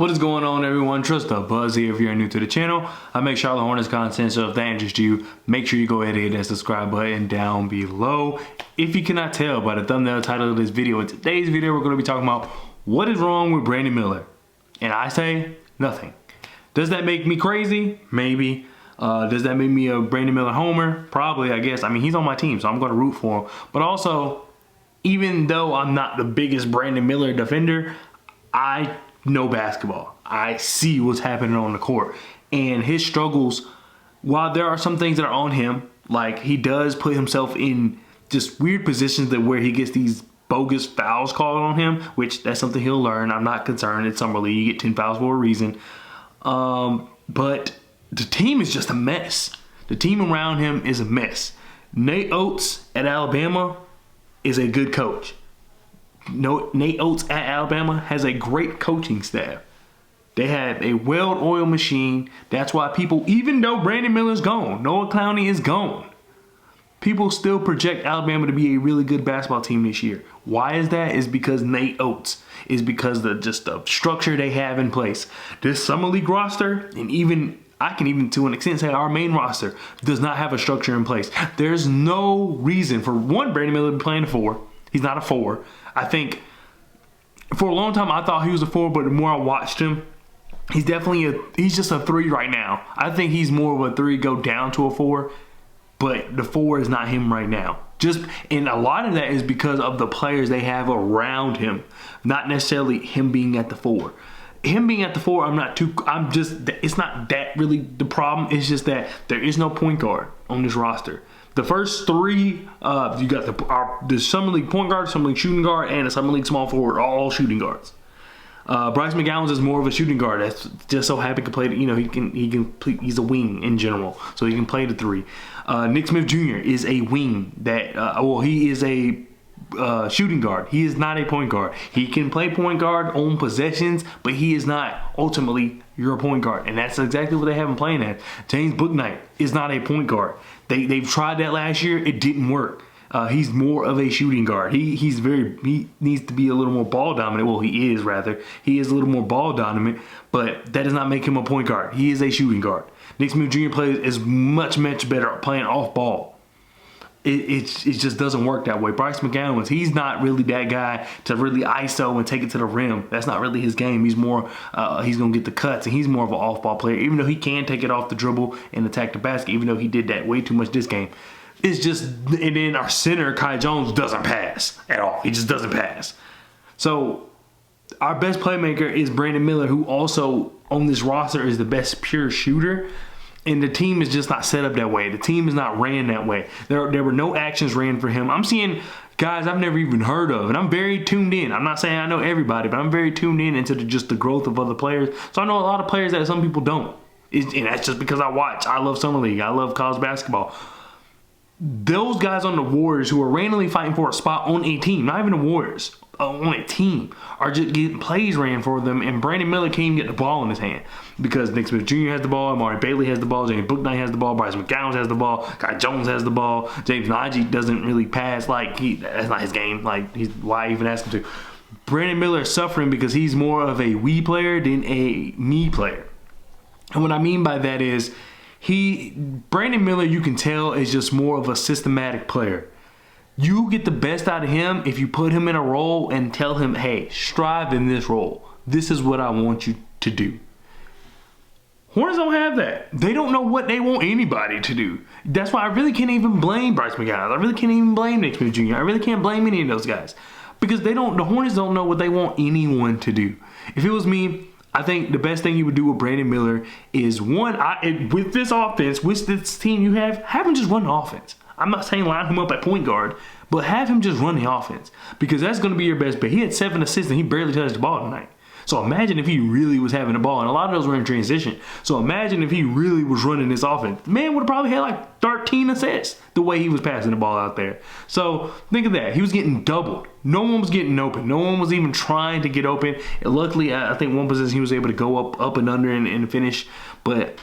What is going on, everyone? Trust the Buzz here. If you're new to the channel, I make Charlotte Hornets content, so if that interests you, make sure you go ahead and hit that subscribe button down below. If you cannot tell by the thumbnail title of this video, in today's video we're going to be talking about what is wrong with Brandon Miller. And I say nothing. Does that make me crazy? Maybe. Does that make me a Brandon Miller homer? Probably, I guess. I mean, he's on my team, so I'm going to root for him. But also, even though I'm not the biggest Brandon Miller defender, I know basketball. I see what's happening on the court. And his struggles, while there are some things that are on him, like he does put himself in just weird positions that where he gets these bogus fouls called on him, which that's something he'll learn. I'm not concerned. It's summer league. You get 10 fouls for a reason. But the team is just a mess. The team around him is a mess. Nate Oates at Alabama is a good coach. Nate Oates at Alabama has a great coaching staff. They have a well-oiled machine. That's why people, even though Brandon Miller's gone, Noah Clowney is gone, people still project Alabama to be a really good basketball team this year. Why is that? Is because Nate Oates. Is because just the structure they have in place. This summer league roster, and even I can even to an extent say our main roster, does not have a structure in place. There's no reason for one Brandon Miller to be playing a 4. He's not a 4. I think for a long time I thought he was a 4, but the more I watched him, he's just a 3 right now. I think he's more of a 3, go down to a 4, but the 4 is not him right now. And a lot of that is because of the players they have around him, not necessarily him being at the 4. Him being at the 4, it's not that really the problem. It's just that there is no point guard on this roster. The first 3, you got the summer league point guard, summer league shooting guard, and a summer league small forward, all shooting guards. Bryce McGowan is more of a shooting guard. That's just so happy to play. He's a wing in general, so he can play the 3. Nick Smith Jr. is a wing he is a shooting guard. He is not a point guard. He can play point guard on possessions, but he is not ultimately your point guard, and that's exactly what they have him playing at. James Bouknight is not a point guard. They've tried that last year. It didn't work. He's more of a shooting guard. He needs to be a little more ball dominant. Well, he is rather. He is a little more ball dominant, but that does not make him a point guard. He is a shooting guard. Nick Smith Jr. is much better playing off ball. It just doesn't work that way. Bryce McGowan, he's not really that guy to really ISO and take it to the rim. That's not really his game. He's more, he's going to get the cuts, and he's more of an off-ball player, even though he can take it off the dribble and attack the basket, even though he did that way too much this game. It's just, and then our center, Kai Jones, doesn't pass at all. He just doesn't pass. So our best playmaker is Brandon Miller, who also on this roster is the best pure shooter. And the team is just not set up that way. The team is not ran that way. There were no actions ran for him. I'm seeing guys I've never even heard of, and I'm very tuned in. I'm not saying I know everybody, but I'm very tuned in into just the growth of other players. So I know a lot of players that some people don't. And that's just because I watch. I love Summer League. I love college basketball. Those guys on the Warriors who are randomly fighting for a spot on a team, not even the Warriors, on a team, are just getting plays ran for them, and Brandon Miller can't even get the ball in his hand because Nick Smith Jr. has the ball, Amari Bailey has the ball, James Bouknight has the ball, Bryce McGowan has the ball, Kai Jones has the ball, James Najee doesn't really pass. That's not his game. Why even ask him to? Brandon Miller is suffering because he's more of a we player than a me player. And what I mean by that is Brandon Miller, you can tell, is just more of a systematic player. You get the best out of him if you put him in a role and tell him, hey, strive in this role. This is what I want you to do. Hornets don't have that. They don't know what they want anybody to do. That's why I really can't even blame Bryce McGowan. I really can't even blame Nick Smith Jr. I really can't blame any of those guys because the Hornets don't know what they want anyone to do. If it was me, I think the best thing you would do with Brandon Miller is with this offense, with this team you have him just run the offense. I'm not saying line him up at point guard, but have him just run the offense because that's going to be your best bet. He had 7 assists and he barely touched the ball tonight. So imagine if he really was having the ball, and a lot of those were in transition. So imagine if he really was running this offense. The man would have probably had like 13 assists the way he was passing the ball out there. So think of that. He was getting doubled. No one was getting open. No one was even trying to get open. And luckily, I think one possession he was able to go up and under and finish. But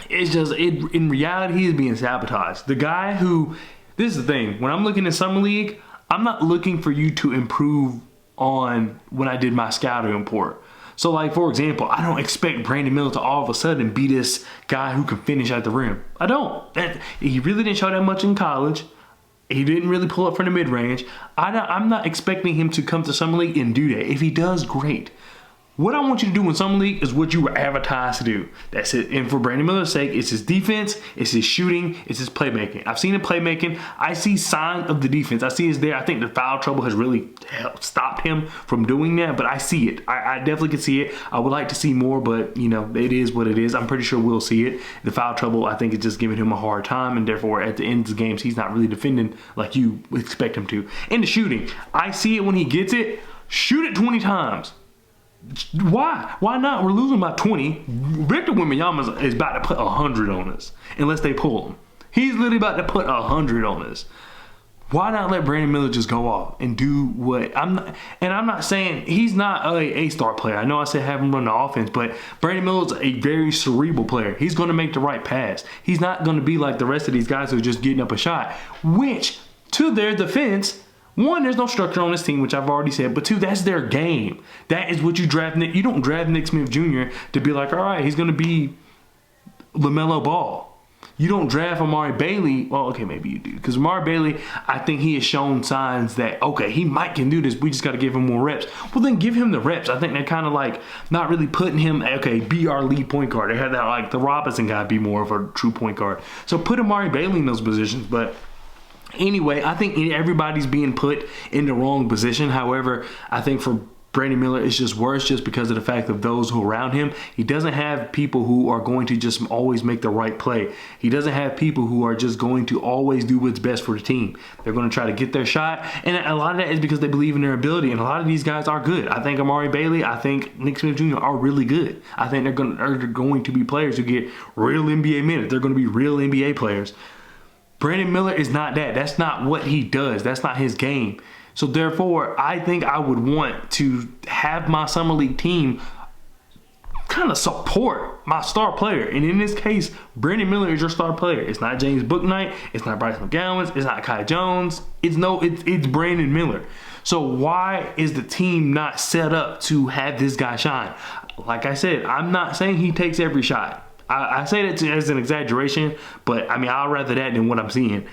it's just, in reality, he is being sabotaged. The guy who, this is the thing, when I'm looking at Summer League, I'm not looking for you to improve on when I did my scouting report. So, like, for example, I don't expect Brandon Miller to all of a sudden be this guy who can finish at the rim. I don't. He really didn't show that much in college. He didn't really pull up from the mid-range. I'm not expecting him to come to Summer League and do that. If he does, great. What I want you to do in Summer League is what you were advertised to do. That's it. And for Brandon Miller's sake, it's his defense, it's his shooting, it's his playmaking. I've seen him playmaking. I see signs of the defense. I see it's there. I think the foul trouble has really stopped him from doing that, but I see it. I definitely can see it. I would like to see more, but, you know, it is what it is. I'm pretty sure we'll see it. The foul trouble, I think, is just giving him a hard time, and therefore, at the end of the games, he's not really defending like you expect him to. And the shooting, I see it when he gets it. Shoot it 20 times. Why? Why not? We're losing by 20. Victor Wembanyama is about to put 100 on us unless they pull him. He's literally about to put 100 on us. Why not let Brandon Miller just go off and do what I'm not saying he's not a star player. I know I said have him run the offense, but Brandon Miller's a very cerebral player. He's going to make the right pass. He's not going to be like the rest of these guys who are just getting up a shot, which, to their defense, one, there's no structure on this team, which I've already said, but two, that's their game. That is what you draft. You don't draft Nick Smith Jr. to be like, all right, he's going to be LaMelo Ball. You don't draft Amari Bailey. Well, okay, maybe you do. Because Amari Bailey, I think he has shown signs that, okay, he might can do this. We just got to give him more reps. Well, then give him the reps. I think they're kind of like not really putting him, okay, be our lead point guard. They had that, like, the Robinson guy be more of a true point guard. So put Amari Bailey in those positions, but anyway, I think everybody's being put in the wrong position. However, I think for Brandon Miller, it's just worse just because of the fact of those who are around him. He doesn't have people who are going to just always make the right play. He doesn't have people who are just going to always do what's best for the team. They're going to try to get their shot, and a lot of that is because they believe in their ability, and a lot of these guys are good. I think Amari Bailey, I think Nick Smith Jr. are really good. I think they're going to be players who get real NBA minutes. They're going to be real NBA players. Brandon Miller is not that. That's not what he does. That's not his game. So therefore, I think I would want to have my Summer League team kind of support my star player. And in this case, Brandon Miller is your star player. It's not James Bouknight. It's not Bryce McGowan. It's not Kai Jones. It's Brandon Miller. So why is the team not set up to have this guy shine? Like I said, I'm not saying he takes every shot. I say that as an exaggeration, but I mean, I'd rather that than what I'm seeing.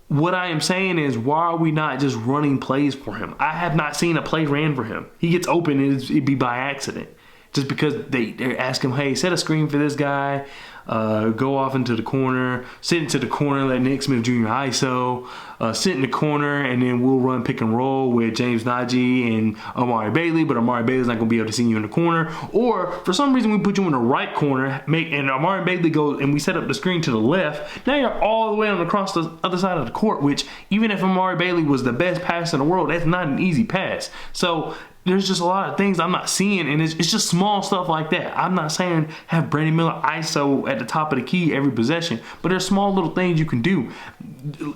What I am saying is, why are we not just running plays for him? I have not seen a play ran for him. He gets open and it'd be by accident. Just because they ask him, hey, set a screen for this guy, go off into the corner, sit into the corner, let Nick Smith Jr. ISO, sit in the corner, and then we'll run pick and roll with James Najee and Amari Bailey, but Amari Bailey's not going to be able to see you in the corner. Or, for some reason, we put you in the right corner, and Amari Bailey goes, and we set up the screen to the left. Now you're all the way on across the other side of the court, which, even if Amari Bailey was the best passer in the world, that's not an easy pass. So there's just a lot of things I'm not seeing, and it's just small stuff like that. I'm not saying have Brandon Miller ISO at the top of the key every possession, but there's small little things you can do.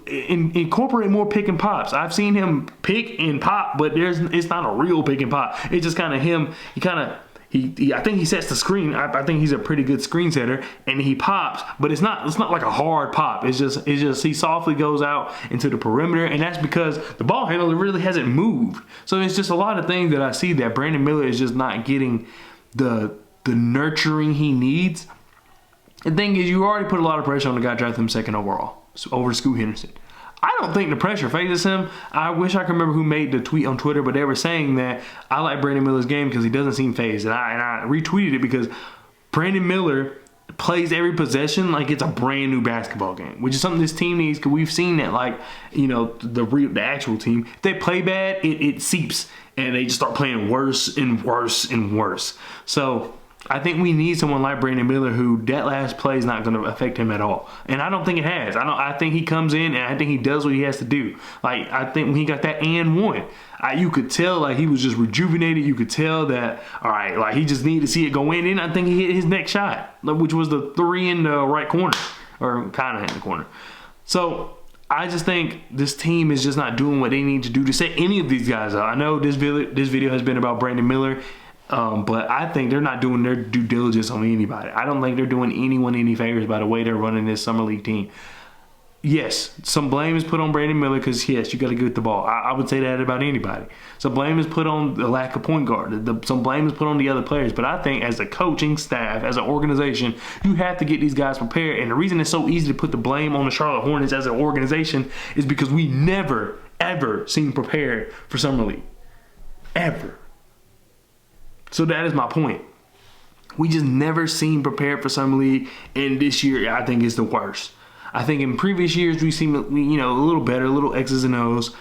Incorporate more pick and pops. I've seen him pick and pop, but it's not a real pick and pop. It's just kind of him. I think he sets the screen. I think he's a pretty good screen setter, and he pops, but it's not like a hard pop. It's just he softly goes out into the perimeter, and that's because the ball handler really hasn't moved. So it's just a lot of things that I see that Brandon Miller is just not getting the nurturing he needs. The thing is, you already put a lot of pressure on the guy drafted him second overall over Scoot Henderson. I don't think the pressure phases him. I wish I could remember who made the tweet on Twitter, but they were saying that I like Brandon Miller's game because he doesn't seem phased. And I retweeted it because Brandon Miller plays every possession like it's a brand new basketball game, which is something this team needs, because we've seen that, like, you know, the actual team, if they play bad, it seeps, and they just start playing worse and worse and worse. So I think we need someone like Brandon Miller who that last play is not going to affect him at all. And I don't think it has. I think he comes in and I think he does what he has to do. Like, I think when he got that and one, you could tell like he was just rejuvenated. You could tell that, all right, like he just needed to see it go in. And I think he hit his next shot, which was the three in the right corner, or kind of in the corner. So I just think this team is just not doing what they need to do to set any of these guys up. I know this video has been about Brandon Miller. But I think they're not doing their due diligence on anybody. I don't think they're doing anyone any favors by the way they're running this Summer League team. yes, some blame is put on Brandon Miller because, yes, you got to get the ball. I would say that about anybody. Some blame is put on the lack of point guard. Some blame is put on the other players. But I think as a coaching staff, as an organization, you have to get these guys prepared. And the reason it's so easy to put the blame on the Charlotte Hornets as an organization is because we never, ever seem prepared for Summer League. Ever. So that is my point. We just never seem prepared for Summer League. And this year, I think, is the worst. I think in previous years we seem, you know, a little better, a little X's and O's,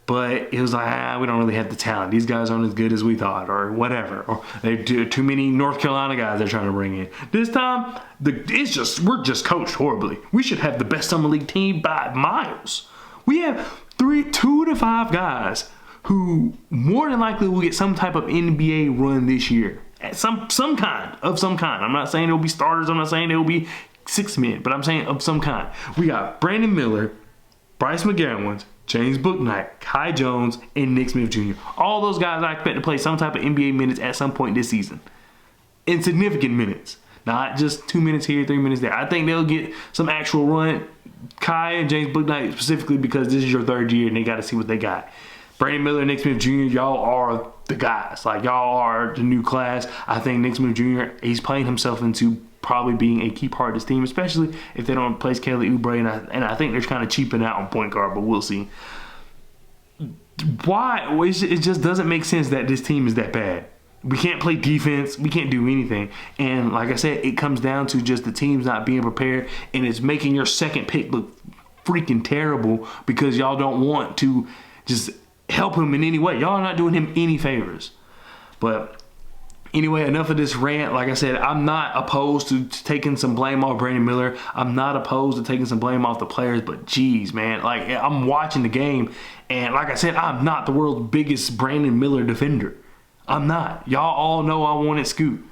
but it was like, we don't really have the talent. These guys aren't as good as we thought, or whatever. Or they do too many North Carolina guys they're trying to bring in. This time, we're just coached horribly. We should have the best Summer League team by miles. We have 2 to 5 guys who more than likely will get some type of NBA run this year. At some kind. I'm not saying it'll be starters. I'm not saying it'll be 6 men, but I'm saying of some kind. We got Brandon Miller, Bryce McGowan, James Bouknight, Kai Jones, and Nick Smith Jr. All those guys I expect to play some type of NBA minutes at some point this season. In significant minutes. Not just 2 minutes here, 3 minutes there. I think they'll get some actual run. Kai and James Bouknight specifically because this is your 3rd year and they got to see what they got. Brandon Miller and Nick Smith Jr., y'all are the guys. Like, y'all are the new class. I think Nick Smith Jr., he's playing himself into probably being a key part of this team, especially if they don't replace Kelly Oubre, and I think they're kind of cheaping out on point guard, but we'll see. Why? Well, it just doesn't make sense that this team is that bad. We can't play defense. We can't do anything. And like I said, it comes down to just the teams not being prepared, and it's making your second pick look freaking terrible because y'all don't want to just help him in any way. Y'all are not doing him any favors. But anyway, enough of this rant. Like I said, I'm not opposed to taking some blame off Brandon Miller. I'm not opposed to taking some blame off the players, but geez, man, like, I'm watching the game, and like I said, I'm not the world's biggest Brandon Miller defender. I'm not. Y'all all know I wanted Scoot.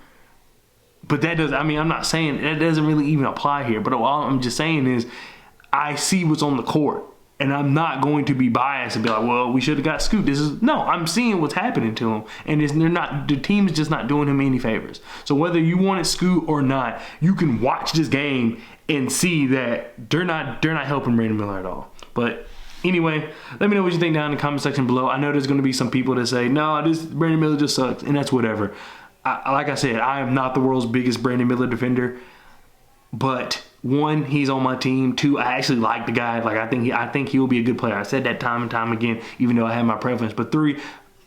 But that does, I mean, I'm not saying, that doesn't really even apply here, but all I'm just saying is I see what's on the court. And I'm not going to be biased and be like, well, we should have got Scoot. No, I'm seeing what's happening to him. And the team is just not doing him any favors. So whether you wanted Scoot or not, you can watch this game and see that they're not helping Brandon Miller at all. But anyway, let me know what you think down in the comment section below. I know there's going to be some people that say, no, this Brandon Miller just sucks, and that's whatever. Like I said, I am not the world's biggest Brandon Miller defender, but 1, he's on my team. 2, I actually like the guy. Like, I think he will be a good player. I said that time and time again, even though I have my preference. But 3,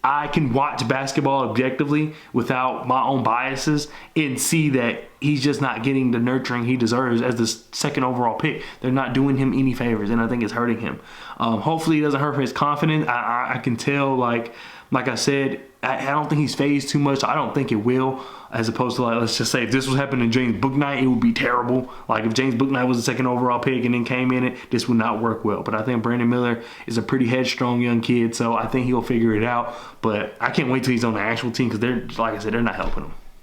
I can watch basketball objectively without my own biases and see that he's just not getting the nurturing he deserves as the 2nd overall pick. They're not doing him any favors, and I think it's hurting him. Hopefully it doesn't hurt his confidence. I can tell, like I said, I don't think he's phased too much. I don't think it will. As opposed to, like, let's just say if this was happening to James Bouknight, it would be terrible. Like, if James Bouknight was the 2nd overall pick and then came in it, this would not work well. But I think Brandon Miller is a pretty headstrong young kid, so I think he'll figure it out. But I can't wait till he's on the actual team because they're, like I said, they're not helping him.